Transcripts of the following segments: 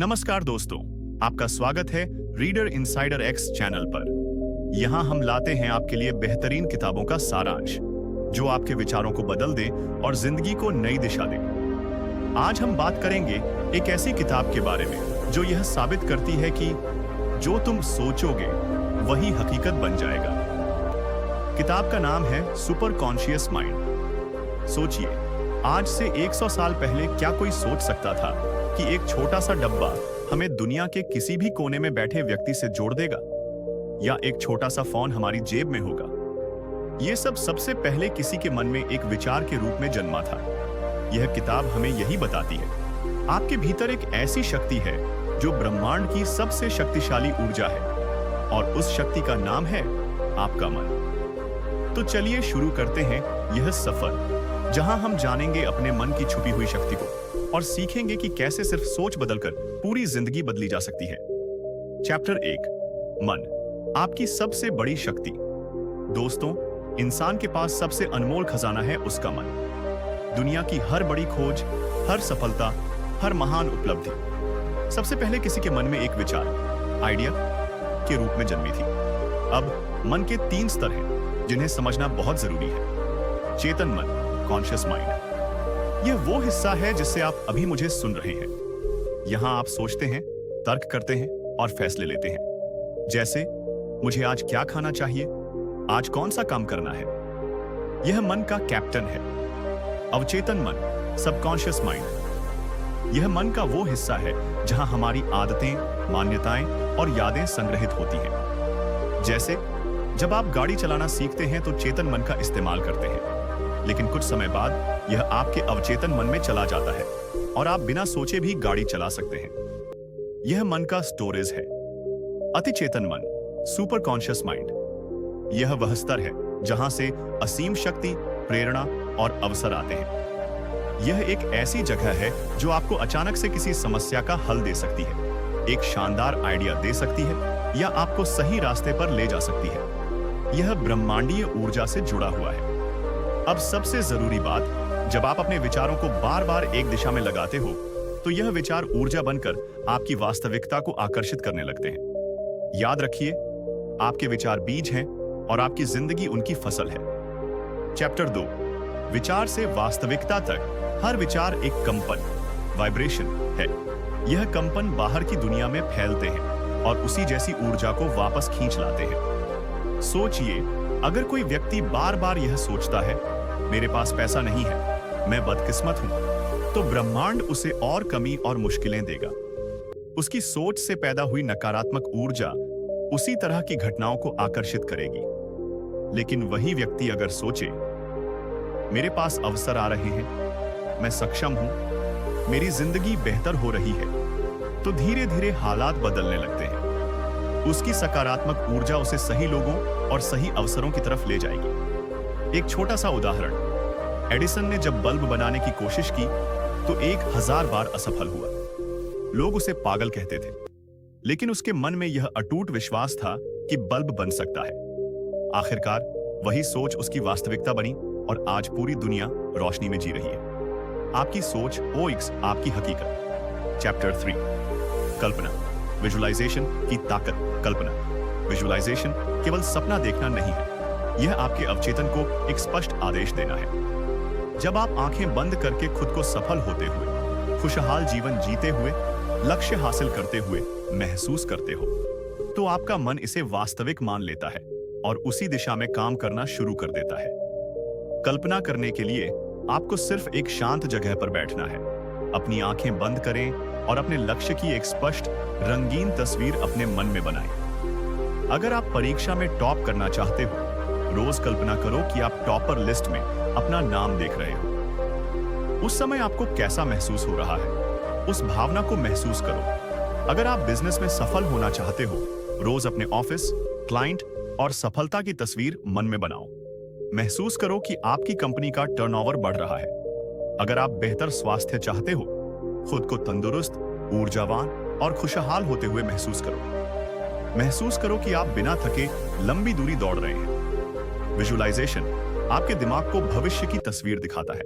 नमस्कार दोस्तों, आपका स्वागत है रीडर इनसाइडर एक्स चैनल पर। यहाँ हम लाते हैं आपके लिए बेहतरीन किताबों का सारांश जो आपके विचारों को बदल दे और जिंदगी को नई दिशा दे। आज हम बात करेंगे एक ऐसी किताब के बारे में जो यह साबित करती है कि जो तुम सोचोगे वही हकीकत बन जाएगा। किताब का नाम है सुपर कॉन्शियस माइंड। सोचिए, आज से 100 साल पहले क्या कोई सोच सकता था कि एक छोटा सा डब्बा हमें दुनिया के किसी भी कोने में बैठे व्यक्ति से जोड़ देगा, या एक छोटा सा फोन हमारी जेब में होगा। यह सब सबसे पहले किसी के मन में एक विचार के रूप में जन्मा था। यह किताब हमें यही बताती है, आपके भीतर एक ऐसी शक्ति है जो ब्रह्मांड की सबसे शक्तिशाली ऊर्जा है, और उस शक्ति का नाम है आपका मन। तो चलिए शुरू करते हैं यह सफर, जहां हम जानेंगे अपने मन की छुपी हुई शक्ति को और सीखेंगे कि कैसे सिर्फ सोच बदलकर पूरी जिंदगी बदली जा सकती है। चैप्टर 1, मन, आपकी सबसे बड़ी शक्ति। दोस्तों, इंसान के पास सबसे अनमोल खजाना है उसका मन। दुनिया की हर बड़ी खोज, हर सफलता, हर महान उपलब्धि सबसे पहले किसी के मन में एक विचार, आइडिया के रूप में जन्मी थी। अब मन के 3 स्तर हैं जिन्हें समझना बहुत जरूरी है। चेतन मन, कॉन्शियस माइंड, यह वो हिस्सा है जिससे आप अभी मुझे सुन रहे हैं। यहां आप सोचते हैं, तर्क करते हैं और फैसले लेते हैं, जैसे मुझे आज क्या खाना चाहिए, आज कौन सा काम करना है। यह मन का कैप्टन है। अवचेतन मन, सबकॉन्शियस माइंड, यह मन का वो हिस्सा है जहां हमारी आदतें, मान्यताएं और यादें संग्रहित होती हैं। जैसे जब आप गाड़ी चलाना सीखते हैं तो चेतन मन का इस्तेमाल करते हैं, लेकिन कुछ समय बाद यह आपके अवचेतन मन में चला जाता है और आप बिना सोचे भी गाड़ी चला सकते हैं। यह मन का स्टोरेज है। अतिचेतन मन, सुपर कॉन्शियस माइंड, यह वह स्तर है जहां से असीम शक्ति, प्रेरणा और अवसर आते हैं। यह एक ऐसी जगह है जो आपको अचानक से किसी समस्या का हल दे सकती है, एक शानदार आइडिया दे सकती है या आपको सही रास्ते पर ले जा सकती है। यह ब्रह्मांडीय ऊर्जा से जुड़ा हुआ है। अब सबसे जरूरी बात, जब आप अपने विचारों को बार बार एक दिशा में लगाते हो तो यह विचार ऊर्जा बनकर आपकी वास्तविकता को आकर्षित करने लगते हैं। याद रखिए, आपके विचार बीज हैं और आपकी जिंदगी उनकी फसल है। चैप्टर 2, विचार से वास्तविकता तक। हर विचार एक कंपन, वाइब्रेशन है। यह कंपन बाहर की दुनिया में फैलते हैं और उसी जैसी ऊर्जा को वापस खींच लाते हैं। सोचिए, अगर कोई व्यक्ति बार बार यह सोचता है, मेरे पास पैसा नहीं है, मैं बदकिस्मत हूं, तो ब्रह्मांड उसे और कमी और मुश्किलें देगा। उसकी सोच से पैदा हुई नकारात्मक ऊर्जा उसी तरह की घटनाओं को आकर्षित करेगी। लेकिन वही व्यक्ति अगर सोचे, मेरे पास अवसर आ रहे हैं, मैं सक्षम हूं, मेरी जिंदगी बेहतर हो रही है, तो धीरे धीरे हालात बदलने लगते हैं। उसकी सकारात्मक ऊर्जा उसे सही लोगों और सही अवसरों की तरफ ले जाएगी। एक छोटा सा उदाहरण, एडिसन ने जब बल्ब बनाने की कोशिश की तो 1000 बार असफल हुआ। लोग उसे पागल कहते थे, लेकिन उसके मन में यह अटूट विश्वास था कि बल्ब बन सकता है। आखिरकार वही सोच उसकी वास्तविकता बनी और आज पूरी दुनिया रोशनी में जी रही है। आपकी सोच ओएक्स आपकी हकीकत। चैप्टर 3, कल्पना, विजुअलाइजेशन की ताकत। कल्पना, विजुअलाइजेशन केवल सपना देखना नहीं है, यह आपके अवचेतन को एक स्पष्ट आदेश देना है। जब आप आंखें बंद करके खुद को सफल होते हुए, खुशहाल जीवन जीते हुए, लक्ष्य हासिल करते हुए महसूस करते हो, तो आपका मन इसे वास्तविक मान लेता है और उसी दिशा में काम करना शुरू कर देता है। कल्पना करने के लिए आपको सिर्फ एक शांत जगह पर बैठना है। अपनी आंखें बंद करें और अपने लक्ष्य की एक स्पष्ट, रंगीन तस्वीर अपने मन में बनाएं। अगर आप परीक्षा में टॉप करना चाहते हो, रोज कल्पना करो कि आप टॉपर लिस्ट में अपना नाम देख रहे हो। उस समय आपको कैसा महसूस हो रहा है, उस भावना को महसूस करो। अगर आप बिजनेस में सफल होना चाहते हो, रोज अपने ऑफिस, क्लाइंट और सफलता की तस्वीर मन में बनाओ। महसूस करो कि आपकी कंपनी का टर्नओवर बढ़ रहा है। अगर आप बेहतर स्वास्थ्य चाहते हो, खुद को तंदुरुस्त, ऊर्जावान और खुशहाल होते हुए महसूस करो। महसूस करो कि आप बिना थके लंबी दूरी दौड़ रहे हैं। विजुअलाइजेशन आपके दिमाग को भविष्य की तस्वीर दिखाता है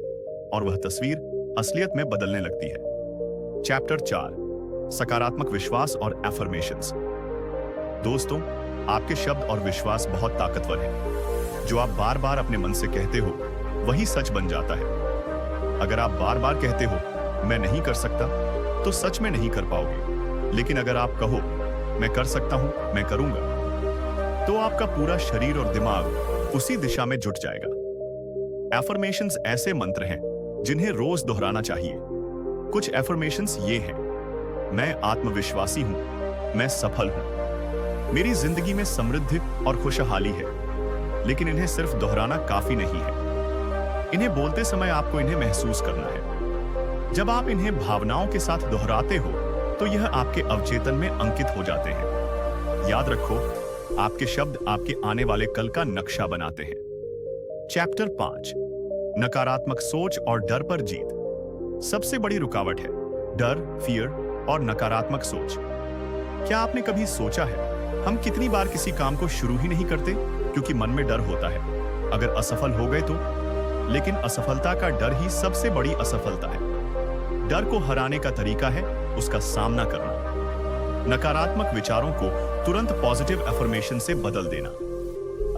और वह तस्वीर असलियत में बदलने लगती है। चैप्टर 4, सकारात्मक विश्वास और एफर्मेशंस। दोस्तों, आपके शब्द और विश्वास बहुत ताकतवर है। जो आप बार बार अपने मन से कहते हो वही सच बन जाता है। अगर आप बार बार कहते हो मैं नहीं कर सकता, तो सच में नहीं कर पाओगे। लेकिन अगर आप कहो मैं कर सकता हूं, मैं करूंगा, तो आपका पूरा शरीर और दिमाग उसी दिशा में जुट जाएगा। एफर्मेशंस ऐसे मंत्र हैं जिन्हें रोज दोहराना चाहिए। कुछ एफर्मेशंस ये हैं: मैं आत्मविश्वासी हूं, मैं सफल हूं, मेरी जिंदगी में समृद्धि और खुशहाली है। लेकिन इन्हें सिर्फ दोहराना काफी नहीं है। इन्हें बोलते समय आपको इन्हें महसूस करना है। जब आप इन्हें भावनाओं के साथ दोहराते हो तो यह आपके अवचेतन में अंकित हो जाते हैं। याद रखो, आपके शब्द आपके आने वाले कल का नक्शा बनाते हैं। चैप्टर 5, नकारात्मक सोच और डर पर जीत। सबसे बड़ी रुकावट है डर, फियर और नकारात्मक सोच। क्या आपने कभी सोचा है हम कितनी बार किसी काम को शुरू ही नहीं करते क्योंकि मन में डर होता है अगर असफल हो गए तो? लेकिन असफलता का डर ही सबसे बड़ी असफलता है। डर को हराने का तरीका है उसका सामना करना। नकारात्मक विचारों को तुरंत पॉजिटिव अफर्मेशन से बदल देना।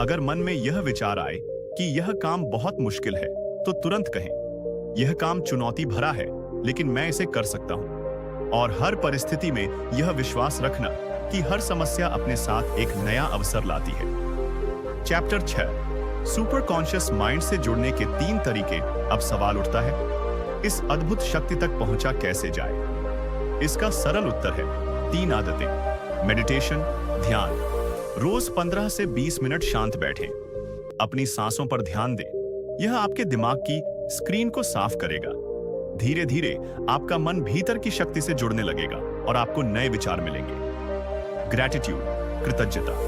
अगर मन में यह विचार आए कि यह काम बहुत मुश्किल है, तो तुरंत कहें यह काम चुनौती भरा है, लेकिन मैं इसे कर सकता हूं। और हर परिस्थिति में यह विश्वास रखना कि हर समस्या अपने साथ एक नया अवसर लाती है। चैप्टर 6, सुपर कॉन्शियस माइंड से जुड़ने के 3 तरीके। अब सवाल उठता है, इस अद्भुत शक्ति तक पहुंचा कैसे जाए? इसका सरल उत्तर है 3 आदतें। मेडिटेशन, ध्यान। रोज 15 से 20 मिनट शांत बैठें। अपनी सांसों पर ध्यान दें। यह आपके दिमाग की स्क्रीन को साफ करेगा। धीरे धीरे आपका मन भीतर की शक्ति से जुड़ने लगेगा और आपको नए विचार मिलेंगे। ग्रैटिट्यूड, कृतज्ञता।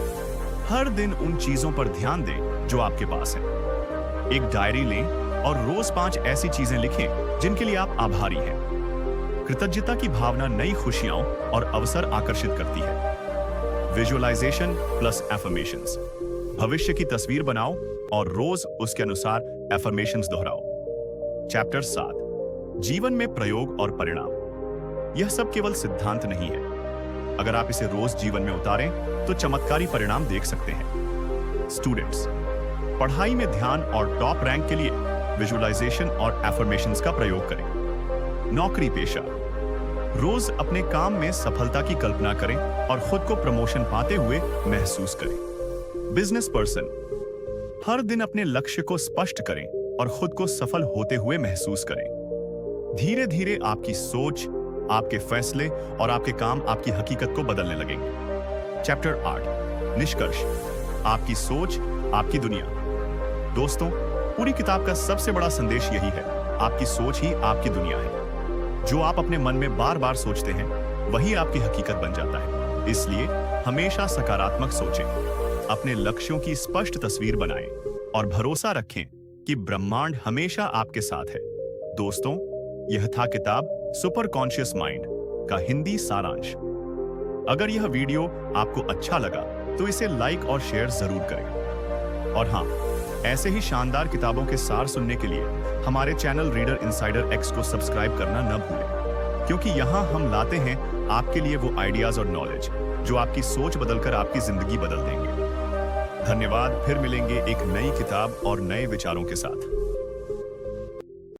हर दिन उन चीजों पर ध्यान दें जो आपके पास है। एक डायरी लें और रोज 5 ऐसी चीजें लिखें जिनके लिए आप आभारी हैं। कृतज्ञता की भावना नई खुशियां और अवसर आकर्षित करती है। Visualization plus affirmations. भविष्य की तस्वीर बनाओ और रोज उसके अनुसार एफर्मेशंस दोहराओ। चैप्टर 7, जीवन में प्रयोग और परिणाम। यह सब केवल सिद्धांत नहीं है। अगर आप इसे रोज जीवन में उतारें तो चमत्कारी परिणाम देख सकते हैं। स्टूडेंट्स, पढ़ाई में ध्यान और टॉप रैंक के लिए विजुअलाइजेशन और एफर्मेशंस का प्रयोग करें। नौकरी पेशा, रोज अपने काम में सफलता की कल्पना करें और खुद को प्रमोशन पाते हुए महसूस करें। बिजनेस पर्सन, हर दिन अपने लक्ष्य को स्पष्ट करें और खुद को सफल होते हुए महसूस करें। धीरे धीरे आपकी सोच, आपके फैसले और आपके काम आपकी हकीकत को बदलने लगेंगे। चैप्टर 8, निष्कर्ष। आपकी सोच, आपकी दुनिया। दोस्तों, पूरी किताब का सबसे बड़ा संदेश यही है, आपकी सोच ही आपकी दुनिया है। जो आप अपने मन में बार बार सोचते हैं वही आपकी हकीकत बन जाता है। इसलिए हमेशा सकारात्मक सोचें, अपने लक्ष्यों की स्पष्ट तस्वीर बनाएं और भरोसा रखें कि ब्रह्मांड हमेशा आपके साथ है। दोस्तों, यह था किताब सुपर कॉन्शियस माइंड का हिंदी सारांश। अगर यह वीडियो आपको अच्छा लगा तो इसे लाइक और शेयर जरूर करें। और हाँ, ऐसे ही शानदार किताबों के सार सुनने के लिए हमारे चैनल रीडर इनसाइडर एक्स को सब्सक्राइब करना न भूलें, क्योंकि यहाँ हम लाते हैं आपके लिए वो आइडियाज और नॉलेज जो आपकी सोच बदलकर आपकी जिंदगी बदल देंगे। धन्यवाद। फिर मिलेंगे एक नई किताब और नए विचारों के साथ।